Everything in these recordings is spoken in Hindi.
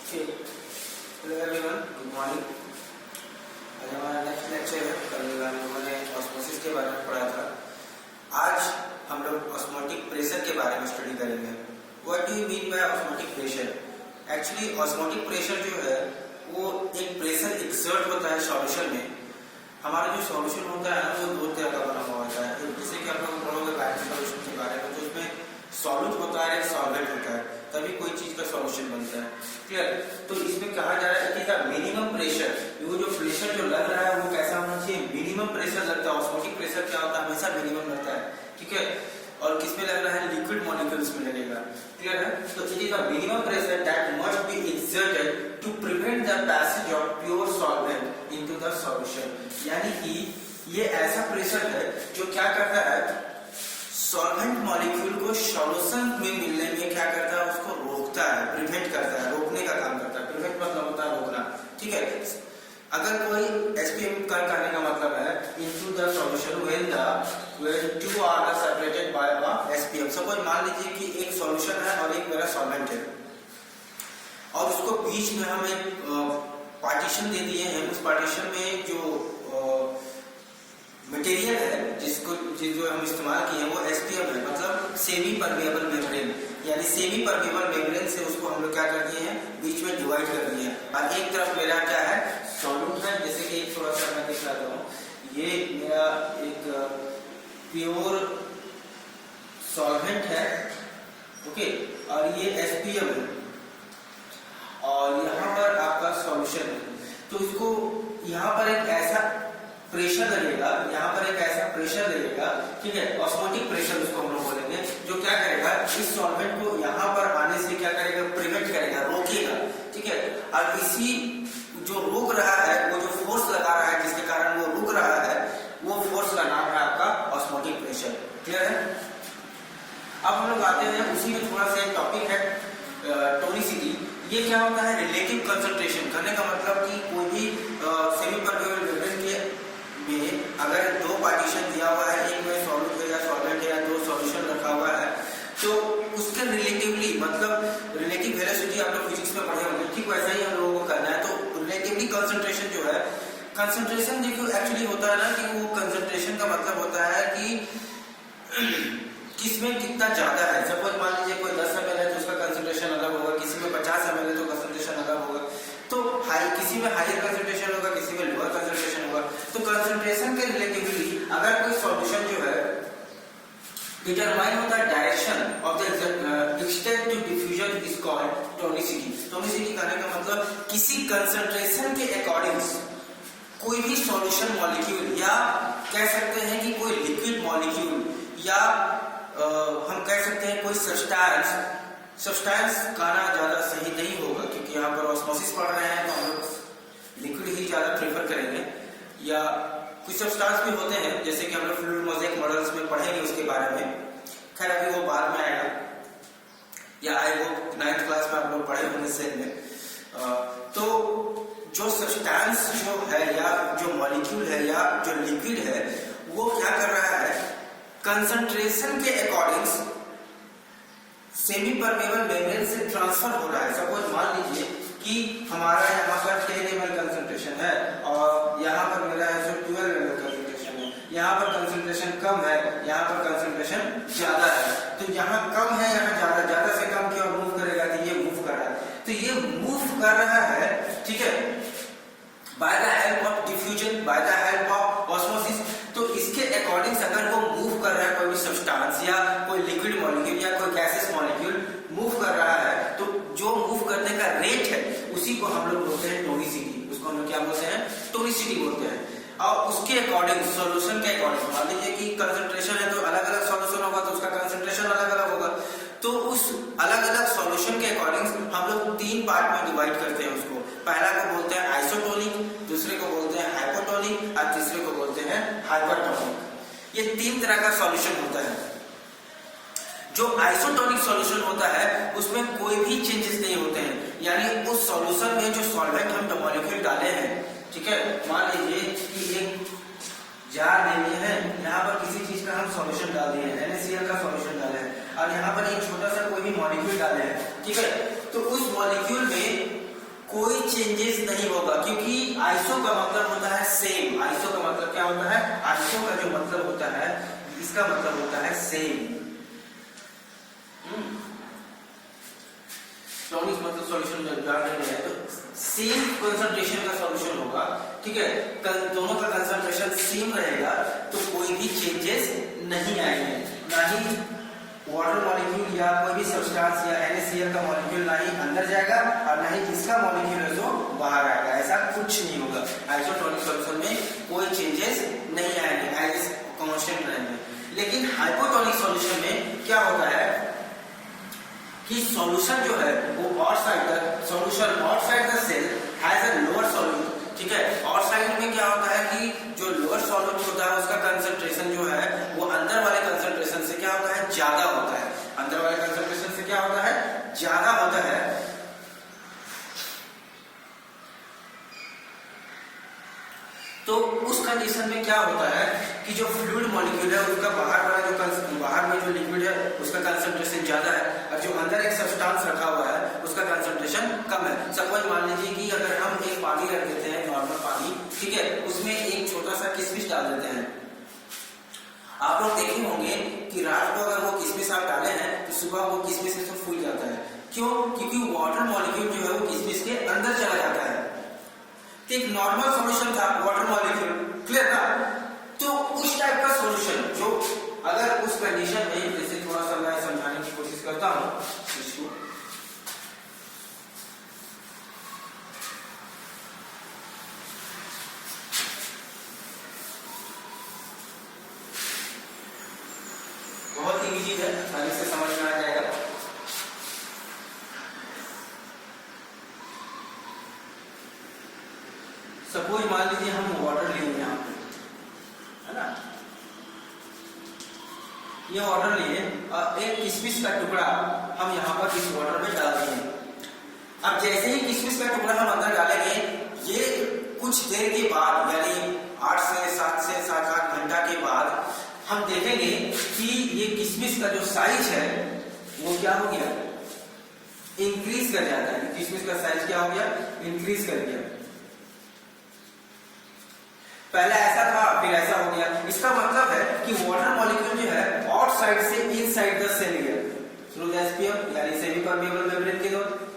Hello everyone, good morning. आज हमारा नेक्स्ट लेक्चर है। कल हम लोगों ने ऑस्मोसिस के बारे में पढ़ा था। आज हम लोग ऑस्मोटिक प्रेशर के बारे में स्टडी करेंगे। What do you mean by osmotic pressure? Actually osmotic pressure जो है वो एक प्रेशर एक्सर्ट होता है सॉल्यूशन में। हमारा जो सॉल्यूशन होता है वो दो तरह का बना हुआ होता है। जैसे कि आप लोग पढ़ोगे बायोलॉजी सॉल्यूशन के बारे में, तो उसमें सॉल्यूट होता है, एक सॉल्वेंट होता है, तभी कोई चीज का सॉल्यूशन बनता है। क्लियर? तो इसमें कहा जा रहा है कि मिनिमम प्रेशर, वो जो प्रेशर जो लग रहा है वो कैसा होना चाहिए? मिनिमम प्रेशर लगता है। ऑस्मोटिक प्रेशर क्या होता है? हमेशा मिनिमम लगता है। ठीक है? और किसमें लग रहा है? लिक्विड मॉलिक्यूल्स में लगेगा। क्लियर है? तो it is the minimum pressure that must be exerted to prevent the passage of pure solvent into the solution. यानी कि ये ऐसा प्रेशर है जो क्या करता है, सॉल्वेंट मॉलिक्यूल को सॉल्यूशन में मिलने में क्या करता है, उसको रोकता है, प्रिवेंट करता है, रोकने का काम करता है। प्रिवेंट मतलब होता है रोकना। ठीक है? अगर कोई एसपीएम करने का मतलब है into the solution when two are separated by a SPM. Suppose मान लीजिए कि एक सॉल्यूशन है और एक मेरा सॉल्वेंट है, और उसको बीच में हम एक पार्टीशन दे दिए हैं। उस पार्टीशन में जो मटेरियल है जो हम इस्तेमाल किए हैं वो एसपीएम है, मतलब सेमी परमेबल मेम्ब्रेन। यानी सेमी परमेबल मेम्ब्रेन से उसको हम लोग क्या कर दिए हैं, बीच में डिवाइड कर दिए हैं। और एक तरफ मेरा क्या है, सॉल्यूट है। जैसे कि एक थोड़ा सा मैं दिखाता हूँ, ये मेरा एक प्योर सॉल्वेंट है, ओके, और ये एसपीएम है, और यहाँ पर आपका सॉल्यूशन है। तो इसको यहाँ पर एक ऐसा प्रेशर लगेगा, यहाँ पर एक ऐसा प्रेशर लगेगा, ठीक है, ऑस्मोटिक प्रेशर उसको हम लोग बोलेंगे, जो क्या करेगा, इस सॉल्वेंट को यहाँ पर आने से क्या करेगा, प्रिवेंट करेगा, रोकेगा। ठीक है? और इसी जो रोक रहा है, वो जो फोर्स लगा रहा है, जिसके कारण वो रुक रहा है, वो फोर्स का नाम है आपका ऑस्मोटिक प्रेशर। क्लियर है? अब हम लोग आते हैं उसी में थोड़ा सा एक टॉपिक है टोनिसिटी। ये क्या होता है? Relative concentration. कहने का मतलब कि कोई भी सेमी परमेबल मेम्ब्रेन के में अगर दो पार्टीशन दिया हुआ है, एक में सॉल्यूट है या सॉल्वेंट है या दो सॉल्यूशन रखा हुआ है, तो उसके रिलेटिवली, मतलब रिलेटिव वेलोसिटी आप लोग फिजिक्स में पढ़े होंगे, ठीक वैसा ही हम लोगों को करना है। तो रिलेटिवली कंसंट्रेशन जो है, कंसंट्रेशन देखो एक्चुअली होता है ना कि वो कंसंट्रेशन का मतलब होता है कि किसमें कितना ज्यादा है। सपोज मान लीजिए कोई 10 ml है तो उसका कंसंट्रेशन अलग होगा, किसी में 50 ml है तो कंसंट्रेशन अलग होगा। तो किसी में हायर कंसंट्रेशन होगा, किसी में लोअर कंसंट्रेशन होगा। तो कंसंट्रेशन के रिलेटिवली अगर कोई सॉल्यूशन जो है डिटरमाइन होता है direction of the extent to diffusion is called tonicity. Tonicity कहने का मतलब किसी कंसंट्रेशन के अकॉर्डिंग कोई भी सॉल्यूशन मॉलिक्यूल, या कह सकते हैं कि कोई लिक्विड मॉलिक्यूल, या हम कह सकते हैं कोई सब्सटेंस कहना ज्यादा सही नहीं होगा, क्योंकि यहाँ पर ऑस्मोसिस पढ़ रहे हैं तो हम लोग लिक्विड ही ज्यादा प्रेफर करेंगे। या कुछ सब्सटेंस भी होते हैं, जैसे कि हम लोग फ्लूइड मोज़ेक मॉडल्स में पढ़ेंगे उसके बारे में। खैर अभी वो बाद में आएगा, या आई होप 9th क्लास में आप लोग पढ़े होंगे सेल में। तो जो सब्सटेंस जो है, या जो मॉलिक्यूल है, या जो लिक्विड है, वो क्या कर रहा है, कंसंट्रेशन के अकॉर्डिंग सेमी परमेबल मेम्ब्रेन से ट्रांसफर हो रहा है। सपोज मान लीजिए कि हमारा यहाँ पर 10 ml कंसंट्रेशन है और यहाँ पर मेरा है जो 12 ml कंसंट्रेशन है। यहाँ पर कंसंट्रेशन कम है, यहाँ पर कंसंट्रेशन ज्यादा है। तो यहाँ कम है, यहाँ ज्यादा, ज्यादा से कम की ओर मूव करेगा, तो ये मूव कर रहा है। तो ये मूव कर रहा है, ठीक है, by the help of diffusion, by the help of osmosis. तो इसके अकॉर्डिंग अगर वो मूव कर रहा है, कोई भी सब्सटेंस या कोई लिक्विड मॉलिक्यूल या कोई गैसेस मॉलिक्यूल मूव कर रहा है, तो जो मूव करने का रेट है उसी को हम लोग बोलते हैं टोनिसिटी। उसको हम लोग क्या बोलते हैं? टोनिसिटी बोलते हैं। और उसके अकॉर्डिंग, सॉल्यूशन के अकॉर्डिंग, मान लीजिए कि कंसंट्रेशन है तो अलग अलग सॉल्यूशन होगा, तो उसका कंसंट्रेशन अलग अलग होगा। तो उस अलग अलग सॉल्यूशन के अकॉर्डिंग हम लोग 3 पार्ट में डिवाइड करते हैं उसको। पहला को बोलते हैं आइसोटोनिक, दूसरे को बोलते हैं हाइपोटोनिक, और तीसरे को बोलते हैं हाइपरटोनिक। ये 3 तरह का सॉल्यूशन होता है। जो आइसोटोनिक सॉल्यूशन होता है उसमें कोई भी चेंजेस नहीं होते हैं, यानी उस सॉल्यूशन में जो सॉल्वेंट हम मॉलिक्यूल डाले हैं, ठीक है, मान लीजिए कि एक जार ले लिए हैं, यहाँ पर किसी चीज का हम सॉल्यूशन डाल दिए हैं, NaCl का सॉल्यूशन डाले हैं, और यहाँ पर एक छोटा सा कोई भी मॉलिक्यूल डाले हैं, ठीक है। तो उस मॉलिक्यूल में कोई चेंजेस नहीं होगा, क्योंकि आइसो का मतलब होता है सेम। आइसो का मतलब क्या होता है? आइसो का जो मतलब होता है, इसका मतलब होता है सेम। टॉनिक मतलब सॉल्यूशन में जान रहे हैं तो सेम कंसंट्रेशन का सॉल्यूशन होगा, ठीक है। दोनों का कंसंट्रेशन सेम रहेगा तो कोई भी चेंजेस नहीं आएंगे, ना ही वाटर मॉलिक्यूल या कोई भी सब्सटेंस या NaCl का मॉलिक्यूल ना ही अंदर जाएगा और ना ही इसका मॉलिक्यूल है जो बाहर आएगा, ऐसा कुछ नहीं होगा। आइसोटोनिक सॉल्यूशन में कोई चेंजेस नहीं आएंगे, एज कांस्टेंट रहेंगे। लेकिन हाइपोटोनिक सॉल्यूशन में क्या होता है कि सॉल्यूशन जो है वो outside the solution outside the cell has a lower solute, ठीक है। आउटसाइड में क्या होता है कि जो लोअर सॉल्यूट होता है उसका कंसंट्रेशन जो है वो अंदर वाले कंसंट्रेशन से क्या होता है? ज्यादा होता है। अंदर वाले कंसंट्रेशन से क्या होता है? ज्यादा होता है। तो उस कंडीशन में क्या होता है कि जो फ्लूइड मॉलिक्यूल है उसका बाहर वाला जो बाहर में जो लिक्विड है उसका कंसंट्रेशन ज्यादा है और जो अंदर एक सब्सटेंस रखा हुआ है उसका कंसंट्रेशन कम है। सपोज मान लीजिए कि अगर हम एक पानी रख देते हैं, नॉर्मल पानी, ठीक है, उसमें एक छोटा सा किशमिश डाल देते हैं। आप लोग देखे होंगे कि रात को अगर वो किशमिश आप डाले हैं तो सुबह वो किशमिश से फूल जाता है। क्यों? क्योंकि वाटर मॉलिक्यूल जो है वो किशमिश के अंदर चला जाता है। एक नॉर्मल सॉल्यूशन था वाटर मॉलिक्यूल, क्लियर था? तो उस टाइप का सॉल्यूशन जो अगर उस कंडीशन में, जैसे थोड़ा सा मैं समझाने की कोशिश करता हूं इसको, बहुत ही इजी है, आसानी से समझ में आ जाएगा। सपोज मान लीजिए हम वाटर लिए यहाँ पे, है ना, ये वाटर लिए और एक किशमिश का टुकड़ा हम यहाँ पर इस वाटर में डाल दिए। अब जैसे ही किशमिश का टुकड़ा हम अंदर डालेंगे, ये कुछ देर के बाद यानी 8 से 7 घंटा के बाद हम देखेंगे कि ये किशमिश का जो साइज है वो क्या हो गया? इंक्रीज कर जाता है। किशमिश का साइज क्या हो गया? इंक्रीज कर गया। पहले ऐसा था फिर ऐसा हो गया। इसका मतलब है कि वाटर मॉलिक्यूल जो है आउटसाइड से इनसाइड द सेल गया थ्रू द एसपीएम यानी सेमी परमेबल मेम्ब्रेन के द्वारा।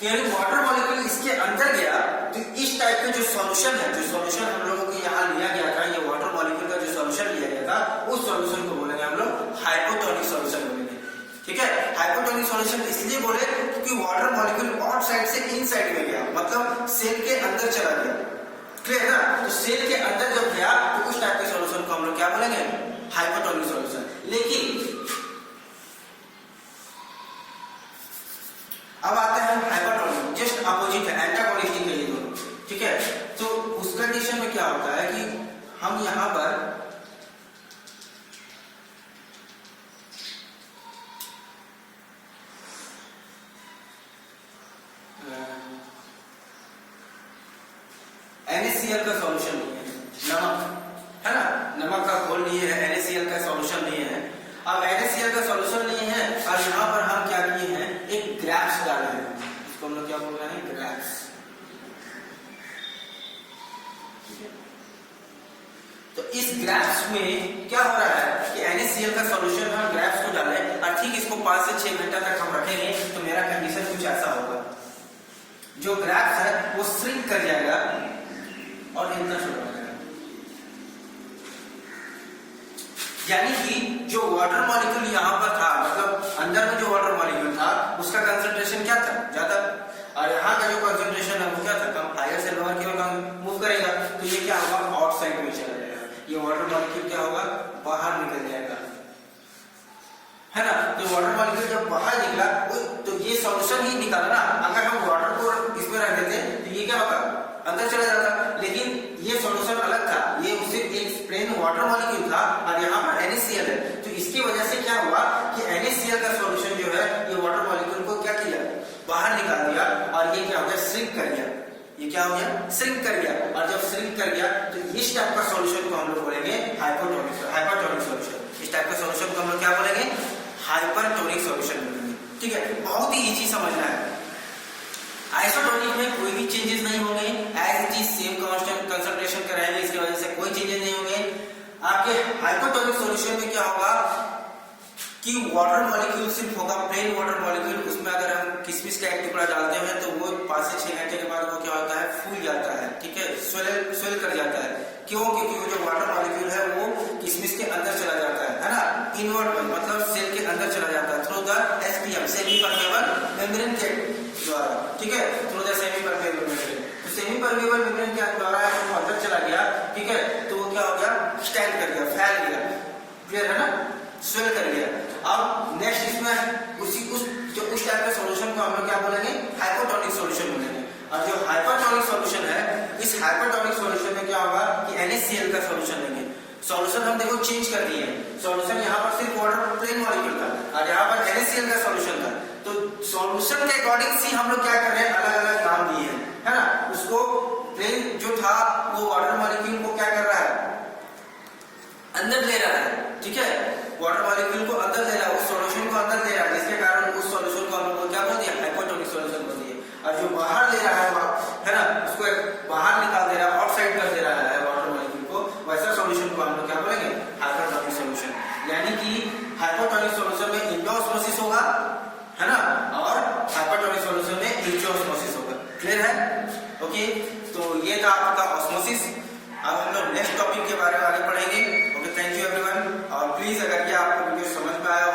यानी वाटर मॉलिक्यूल इसके अंदर गया तो इस टाइप का जो सॉल्यूशन है, जो सॉल्यूशन हम लोगों को यहाँ लिया गया था, ये वाटर मॉलिक्यूल का जो सॉल्यूशन लिया गया था, उस सॉल्यूशन को बोलेंगे हम लोग हाइपोटोनिक सॉल्यूशन बोलेंगे, ठीक है। हाइपोटोनिक सॉल्यूशन इसलिए बोले क्योंकि वाटर मॉलिक्यूल आउटसाइड से इनसाइड में गया, मतलब सेल के अंदर चला गया, क्लियर ना। तो सेल के अंदर जब गया तो उस टाइप के सॉल्यूशन को हम लोग क्या बोलेंगे? Hypotonic solution. लेकिन अब आते हैं हाइपरटोनिक, जस्ट अपोजिट है, एंटागोनिस्टिक है ये दोनों, ठीक है। तो उस कंडीशन में क्या होता है कि हम यहां पर NaCl का सॉल्यूशन लिए हैं, नमक है ना, नमक का घोल लिए हैं, NaCl का सॉल्यूशन लिए हैं। अब NaCl का सॉल्यूशन लिए हैं और यहाँ पर हम क्या किए हैं? एक ग्रैप्स डाले हैं, इसको हम लोग क्या बोल रहे हैं? ग्रैप्स। तो इस ग्रैप्स में क्या हो रहा है कि NaCl का सॉल्यूशन हम ग्रैप्स को डाले और ठीक इसको 5 से 6 घंटा तक हम रखेंगे तो मेरा कंडीशन कुछ ऐसा होगा, जो ग्रैप्स है वो श्रिंक कर जाएगा और इतना छोटा हो जाएगा। यानी कि जो वाटर मॉलिक्यूल यहाँ पर था, मतलब अंदर में जो वाटर मॉलिक्यूल था उसका कंसंट्रेशन क्या था? ज्यादा, और यहाँ का जो कंसंट्रेशन है वो क्या था? कम। हायर से लोअर की ओर मूव करेगा तो ये क्या होगा? आउटसाइड में चला जाएगा। ये वाटर मॉलिक्यूल क्या होगा? बाहर निकल जाएगा, है ना। तो वाटर मॉलिक्यूल जब बाहर निकला तो ये सॉल्यूशन ही निकाला ना। अगर हम वाटर को इसमें रख देते तो ये क्या होता? अंदर चला जाता। लेकिन ये सॉल्यूशन अलग था, ये उसे एक प्लेन वाटर मॉलिक्यूल था और यहाँ पर NaCl है, तो इसकी वजह से क्या हुआ कि NaCl का सॉल्यूशन जो है ये वाटर मॉलिक्यूल को क्या किया? बाहर निकाल दिया और ये क्या हो गया? श्रिंक कर गया। ये क्या हो गया? श्रिंक कर गया। और जब श्रिंक कर गया तो इस टाइप का सॉल्यूशन को हम लोग बोलेंगे हाइपरटोनिक सॉल्यूशन। इस टाइप का सॉल्यूशन को हम लोग क्या बोलेंगे? हाइपरटोनिक सॉल्यूशन बोलेंगे, ठीक है। बहुत ही इजी समझना है। आइसोटोनिक में कोई भी चेंजेस नहीं होंगे, as it is same constant concentration का रहेंगे, इसकी वजह से कोई चेंजेस नहीं होंगे। आपके हाइपोटोनिक सॉल्यूशन में क्या होगा कि वाटर मॉलिक्यूल सिर्फ होगा, प्लेन वाटर मॉलिक्यूल, उसमें अगर हम किशमिश का एक टुकड़ा डालते हैं तो वो 5 से 6 घंटे के बाद वो क्या होता है, फूल जाता है, ठीक है, स्वेल कर जाता है। क्यों? क्योंकि वो जो वाटर मॉलिक्यूल है वो किशमिश के अंदर चला जाता है ना, इनवर्ट में, मतलब सेल के अंदर चला जाता है through the SPM, semi permeable membrane के द्वारा, ठीक है, through the semi permeable membrane. तो सेमी परमेबल मेम्ब्रेन के द्वारा वो अंदर चला गया, ठीक है, तो वो क्या हो गया, स्टैंड कर गया, फैल गया, क्लियर है ना, स्वेल कर गया। अब नेक्स्ट इसमें उस टाइप के सॉल्यूशन को हम लोग क्या बोलेंगे, हाइपोटोनिक सॉल्यूशन बोलेंगे। और जो हाइपरटोनिक सॉल्यूशन है, इस हाइपरटोनिक सॉल्यूशन में क्या होगा कि NaCl का सॉल्यूशन लेंगे। सॉल्यूशन हम देखो चेंज कर दिए, सॉल्यूशन यहाँ पर सिर्फ वाटर प्लेन मॉलिक्यूल था और यहाँ पर NaCl का सॉल्यूशन था। तो सॉल्यूशन के अकॉर्डिंग सी हम लोग क्या कर रहे हैं, अलग अलग नाम दिए हैं, है ना। उसको प्लेन जो था वो वाटर मॉलिक्यूल को क्या कर रहा है, अंदर ले रहा है, ठीक है, वाटर मॉलिक्यूल को अंदर ले रहा है, उस सॉल्यूशन को अंदर ले रहा है, जिसके कारण उस सॉल्यूशन को हम लोग क्या बोल दिया, हाइपोटोनिक सॉल्यूशन बोल दिया। और जो बाहर ले रहा है ना, उसको बाहर निकाल दे रहा है, आउटसाइड कर दे रहा है वाटर मॉलिक्यूल को, वैसा सॉल्यूशन को हम लोग क्या बोलेंगे, हाइपोटोनिक सॉल्यूशन। यानी कि हाइपोटोनिक सॉल्यूशन में इंडोऑस्मोसिस होगा, है ना, और हाइपोटोनिक सॉल्यूशन में एक्सोऑस्मोसिस होगा। क्लियर है? ओके, तो ये था आपका ऑस्मोसिस। अब हम लोग नेक्स्ट टॉपिक के बारे में आगे पढ़ेंगे। Okay, thank you everyone. और प्लीज अगर ये आपको वीडियो समझ में आया हो